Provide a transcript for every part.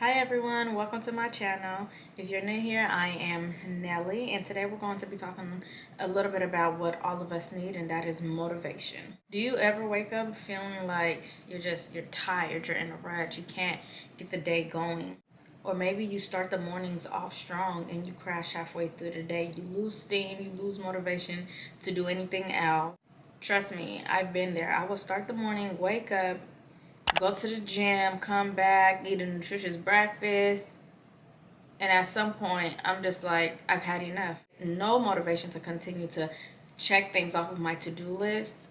Hi everyone, welcome to my channel. If you're new here, I am Nelly, and today we're going to be talking a little bit about what all of us need, and that is motivation. Do you ever wake up feeling like you're tired, you're in a rut, you can't get the day going? Or maybe you start the mornings off strong and you crash halfway through the day. You lose steam, you lose motivation to do anything else. Trust me, I've been there. I will start the morning, wake up, go to the gym, come back, eat a nutritious breakfast, and at some point, I'm just like, I've had enough. No motivation to continue to check things off of my to-do list,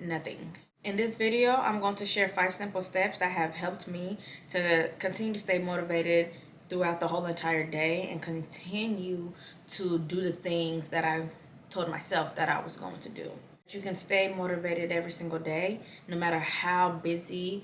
nothing. In this video, I'm going to share 5 simple steps that have helped me to continue to stay motivated throughout the whole entire day and continue to do the things that I told myself that I was going to do. You can stay motivated every single day, no matter how busy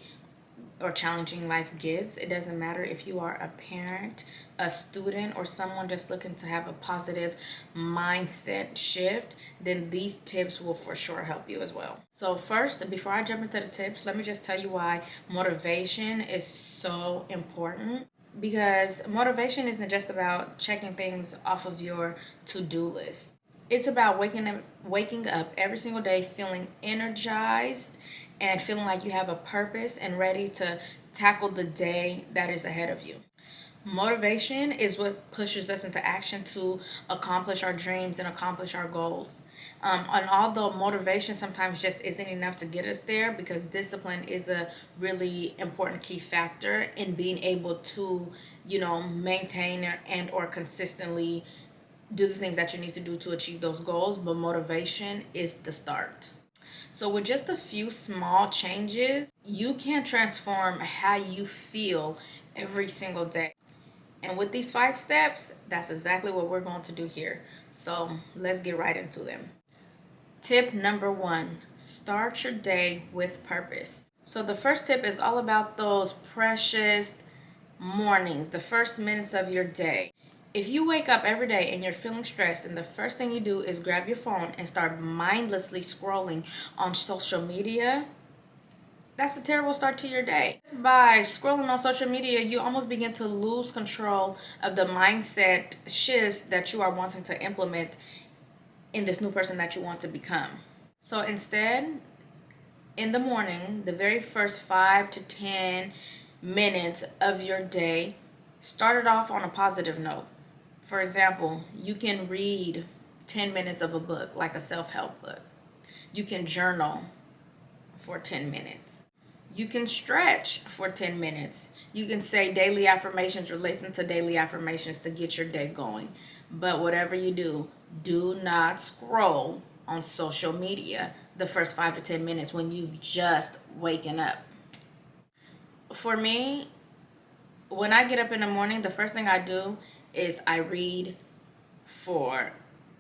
or challenging life gets. It doesn't matter if you are a parent, a student, or someone just looking to have a positive mindset shift, then these tips will for sure help you as well. So first, before I jump into the tips, let me just tell you why motivation is so important. Because motivation isn't just about checking things off of your to-do list. It's about waking up every single day feeling energized and feeling like you have a purpose and ready to tackle the day that is ahead of you. Motivation is what pushes us into action to accomplish our dreams and accomplish our goals. And although motivation sometimes just isn't enough to get us there, because discipline is a really important key factor in being able to, maintain and or consistently do the things that you need to do to achieve those goals, but motivation is the start. So with just a few small changes, you can transform how you feel every single day. And with these 5 steps, that's exactly what we're going to do here. So let's get right into them. Tip number 1, start your day with purpose. So the first tip is all about those precious mornings, the first minutes of your day. If you wake up every day and you're feeling stressed and the first thing you do is grab your phone and start mindlessly scrolling on social media, that's a terrible start to your day. By scrolling on social media, you almost begin to lose control of the mindset shifts that you are wanting to implement in this new person that you want to become. So instead, in the morning, the very first 5 to 10 minutes of your day, start it off on a positive note. For example, you can read 10 minutes of a book, like a self-help book. You can journal for 10 minutes. You can stretch for 10 minutes. You can say daily affirmations or listen to daily affirmations to get your day going. But whatever you do not scroll on social media the first 5 to 10 minutes when you've just waken up. For me, when I get up in the morning, the first thing I do is I read for,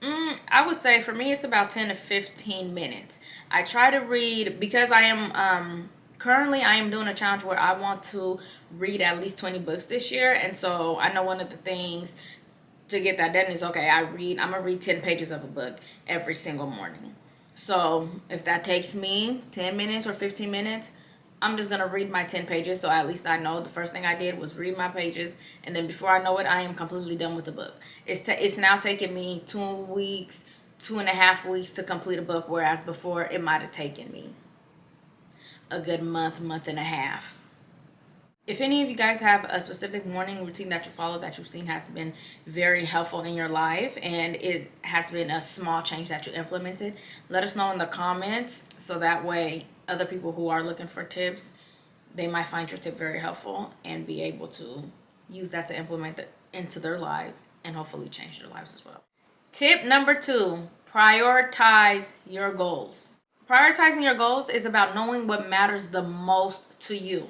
I would say for me, it's about 10 to 15 minutes. I try to read because I am, currently I am doing a challenge where I want to read at least 20 books this year. And so I know one of the things to get that done is, okay, I'm going to read 10 pages of a book every single morning. So if that takes me 10 minutes or 15 minutes, I'm just going to read my 10 pages, so at least I know the first thing I did was read my pages, and then before I know it, I am completely done with the book. It's now taken me 2.5 weeks to complete a book, whereas before it might have taken me a good month and a half. If any of you guys have a specific morning routine that you follow that you've seen has been very helpful in your life and it has been a small change that you implemented, let us know in the comments so that way other people who are looking for tips, they might find your tip very helpful and be able to use that to implement it into their lives and hopefully change their lives as well. Tip number 2, prioritize your goals. Prioritizing your goals is about knowing what matters the most to you.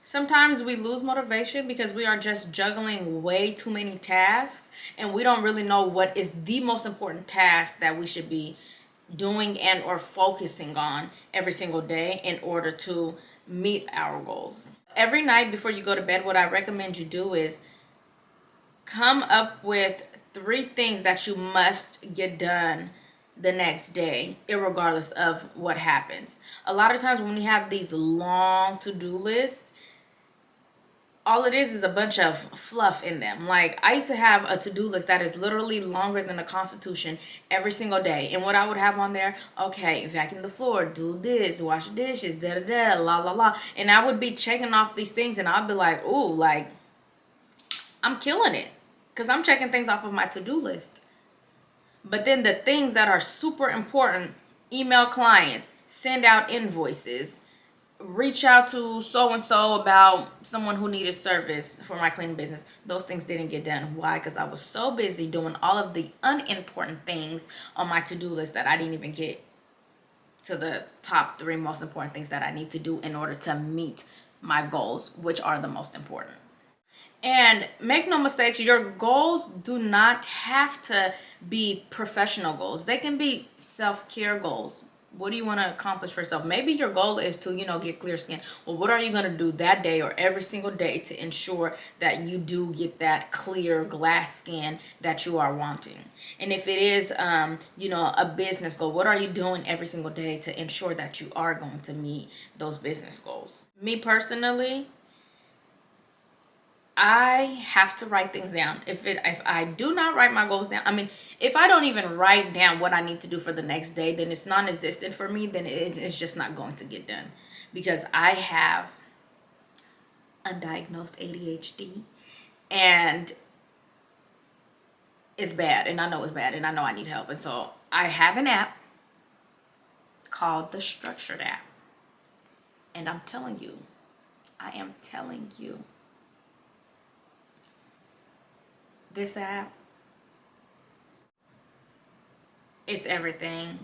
Sometimes we lose motivation because we are just juggling way too many tasks and we don't really know what is the most important task that we should be doing and or focusing on every single day in order to meet our goals. Every night before you go to bed, what I recommend you do is come up with 3 things that you must get done the next day, irregardless of what happens. A lot of times when we have these long to-do lists, all it is a bunch of fluff in them. Like, I used to have a to-do list that is literally longer than the Constitution every single day. And what I would have on there, okay, vacuum the floor, do this, wash the dishes, da-da-da, la la la. And I would be checking off these things, and I'd be like, ooh, like, I'm killing it, because I'm checking things off of my to-do list. But then the things that are super important, email clients, send out invoices, reach out to so-and-so about someone who needed service for my cleaning business, those things didn't get done. Why? Because I was so busy doing all of the unimportant things on my to-do list that I didn't even get to the top 3 most important things that I need to do in order to meet my goals, which are the most important. And make no mistakes, your goals do not have to be professional goals. They can be self-care goals. What do you want to accomplish for yourself? Maybe your goal is to, get clear skin. Well, what are you going to do that day or every single day to ensure that you do get that clear glass skin that you are wanting? And if it is, a business goal, what are you doing every single day to ensure that you are going to meet those business goals? Me personally, I have to write things down. If I do not write my goals down, if I don't even write down what I need to do for the next day, then it's non-existent for me. Then it's just not going to get done, because I have undiagnosed ADHD, and it's bad, and I know it's bad, and I know I need help. And so I have an app called the Structured app, and I am telling you, this app, it's everything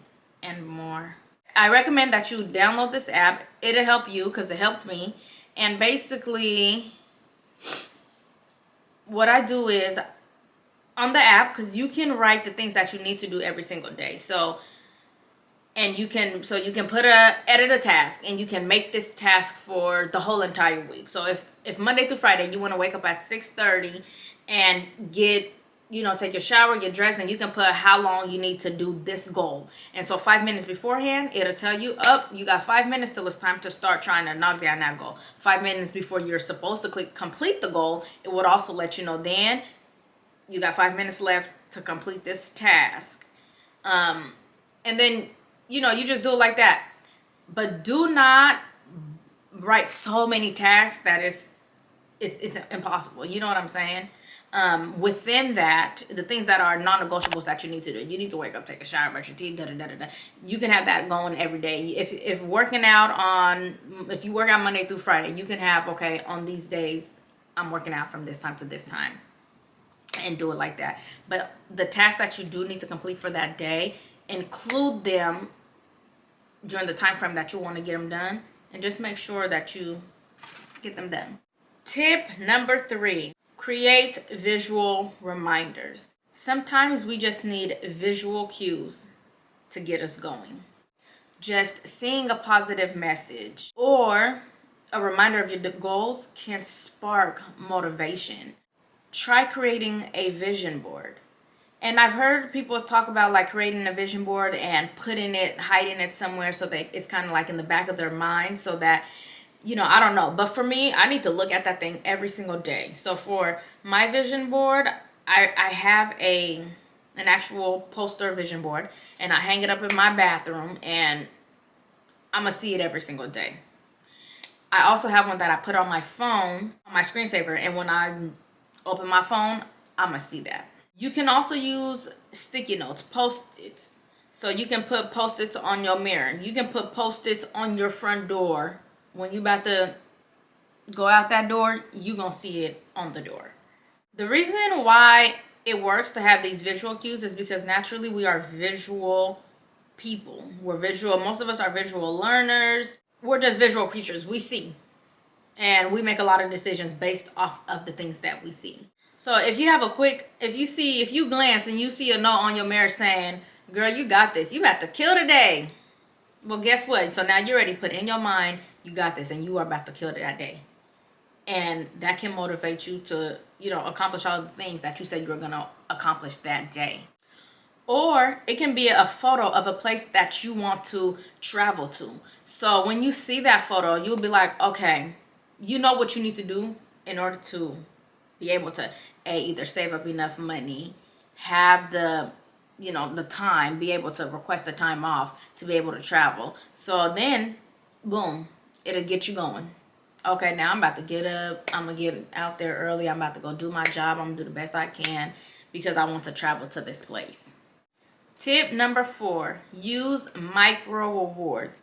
and more. I recommend that you download this app. It'll help you, because it helped me. And basically, what I do is, on the app, because you can write the things that you need to do every single day. You can edit a task, and you can make this task for the whole entire week. So if Monday through Friday you want to wake up at 6:30 and get, take your shower, get dressed, and you can put how long you need to do this goal. And so 5 minutes beforehand, it'll tell you, you got 5 minutes till it's time to start trying to knock down that goal. 5 minutes before you're supposed to complete the goal, it would also let you know then you got 5 minutes left to complete this task. And then, you just do it like that. But do not write so many tasks that it's impossible. You know what I'm saying? Within that, the things that are non-negotiables that you need to do, you need to wake up, take a shower, brush your teeth, you can have that going every day. If you work out Monday through Friday, you can have, okay, on these days I'm working out from this time to this time, and do it like that. But the tasks that you do need to complete for that day, include them during the time frame that you want to get them done, and just make sure that you get them done. Tip number 3. Create visual reminders. Sometimes we just need visual cues to get us going. Just seeing a positive message or a reminder of your goals can spark motivation. Try creating a vision board. And I've heard people talk about like creating a vision board and hiding it somewhere so that it's kind of like in the back of their mind, so that I don't know. But for me, I need to look at that thing every single day. So for my vision board, I have an actual poster vision board, and I hang it up in my bathroom, and I'm going to see it every single day. I also have one that I put on my phone, on my screensaver, and when I open my phone, I'm going to see that. You can also use sticky notes, Post-its. So you can put Post-its on your mirror. You can put Post-its on your front door. When you about to go out that door, you gonna see it on the door. The reason why it works to have these visual cues is because naturally we are visual people. We're visual. Most of us are visual learners. We're just visual creatures. We see. And we make a lot of decisions based off of the things that we see. So if you glance and you see a note on your mirror saying, girl, you got this. You about to kill today. Well, guess what? So now you're already put in your mind, you got this, and you are about to kill it that day. And that can motivate you to, accomplish all the things that you said you were going to accomplish that day. Or it can be a photo of a place that you want to travel to. So when you see that photo, you'll be like, okay, you know what you need to do in order to be able to either save up enough money, have the the time, be able to request the time off to be able to travel. So then boom, it'll get you going. Okay, now I'm about to get up, I'm gonna get out there early, I'm about to go do my job, I'm gonna do the best I can because I want to travel to this place. Tip number 4, use micro rewards.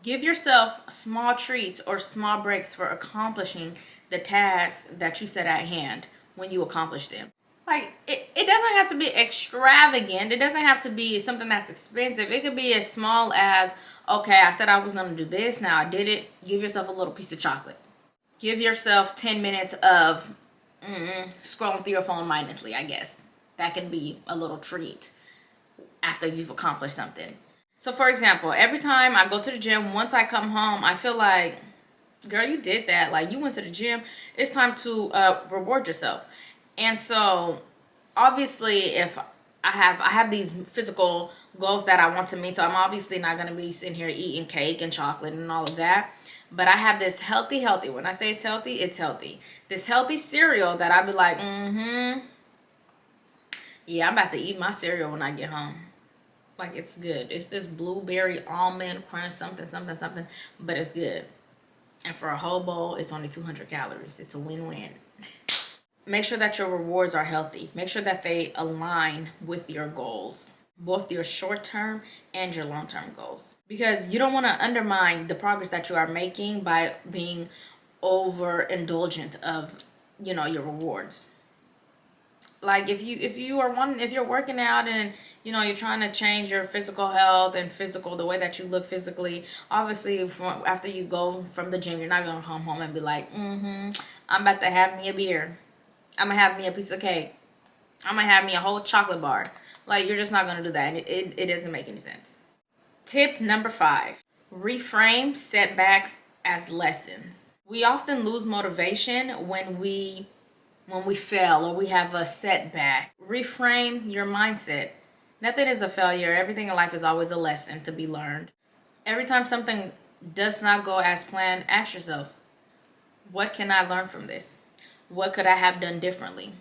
Give yourself small treats or small breaks for accomplishing the tasks that you set at hand when you accomplish them. Like, it doesn't have to be extravagant. It doesn't have to be something that's expensive. It could be as small as, okay, I said I was going to do this. Now I did it. Give yourself a little piece of chocolate. Give yourself 10 minutes of scrolling through your phone mindlessly, I guess. That can be a little treat after you've accomplished something. So, for example, every time I go to the gym, once I come home, I feel like, girl, you did that. Like, you went to the gym. It's time to reward yourself. And so, obviously, if I have these physical goals that I want to meet, so I'm obviously not going to be sitting here eating cake and chocolate and all of that. But I have this healthy, when I say it's healthy. This healthy cereal that I'd be like, yeah, I'm about to eat my cereal when I get home. Like, it's good. It's this blueberry almond crunch something, but it's good. And for a whole bowl, it's only 200 calories. It's a win-win. Make sure that your rewards are healthy. Make sure that they align with your goals, both your short-term and your long-term goals. Because you don't want to undermine the progress that you are making by being overindulgent of, your rewards. Like, if you're working out and you're trying to change your physical health and the way that you look physically, obviously after you go from the gym, you're not gonna come home and be like, I'm about to have me a beer, I'm gonna have me a piece of cake, I'm gonna have me a whole chocolate bar. Like, you're just not gonna do that, and it doesn't make any sense. Tip number 5, reframe setbacks as lessons. We often lose motivation when we fail or we have a setback. Reframe your mindset. Nothing is a failure. Everything in life is always a lesson to be learned. Every time something does not go as planned, ask yourself, what can I learn from this? What could I have done differently?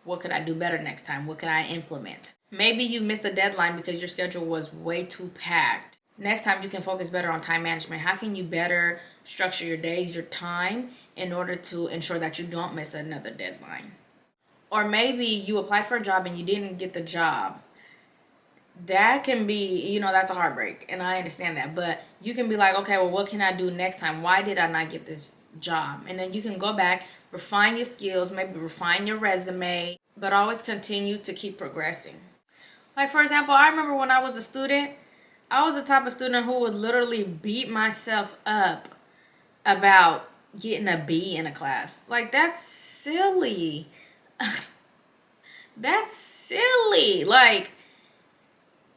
What could I do better next time? What can I implement? Maybe you missed a deadline because your schedule was way too packed. Next time you can focus better on time management. How can you better structure your days, your time, in order to ensure that you don't miss another deadline? Or maybe you applied for a job and you didn't get the job. That can be, that's a heartbreak, and I understand that. But you can be like, okay, well, what can I do next time? Why did I not get this job? And then you can go back, refine your skills, maybe refine your resume, but always continue to keep progressing. Like, for example, I remember when I was a student, I was the type of student who would literally beat myself up about getting a B in a class. Like, that's silly. That's silly. Like,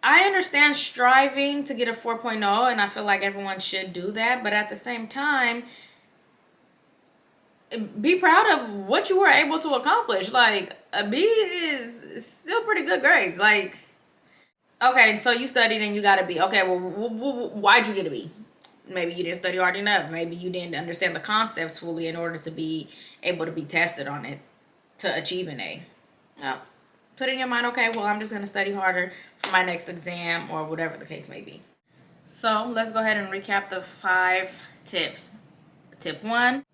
I understand striving to get a 4.0, and I feel like everyone should do that. But at the same time, be proud of what you were able to accomplish. Like, a B is still pretty good grades. Like, okay, so you studied and you got a B. Okay, well, why'd you get a B? Maybe you didn't study hard enough. Maybe you didn't understand the concepts fully in order to be able to be tested on it to achieve an A. Now, put in your mind, okay, well, I'm just going to study harder for my next exam or whatever the case may be. So let's go ahead and recap the 5 tips. Tip 1,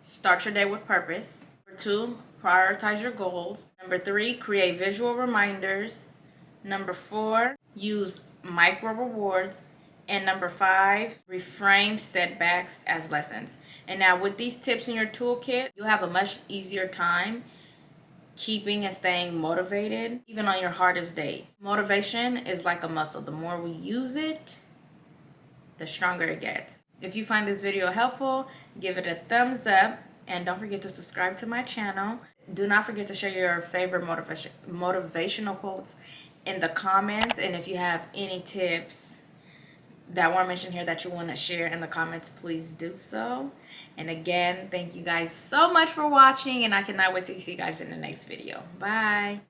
start your day with purpose. Number 2, prioritize your goals. Number 3, create visual reminders. Number 4, use micro rewards. And number 5, reframe setbacks as lessons. And now with these tips in your toolkit, you'll have a much easier time keeping and staying motivated, even on your hardest days. Motivation is like a muscle. The more we use it, the stronger it gets. If you find this video helpful, give it a thumbs up. And don't forget to subscribe to my channel. Do not forget to share your favorite motivational quotes in the comments. And if you have any tips that weren't mentioned here that you want to share in the comments, please do so. And again, thank you guys so much for watching, and I cannot wait to see you guys in the next video. Bye.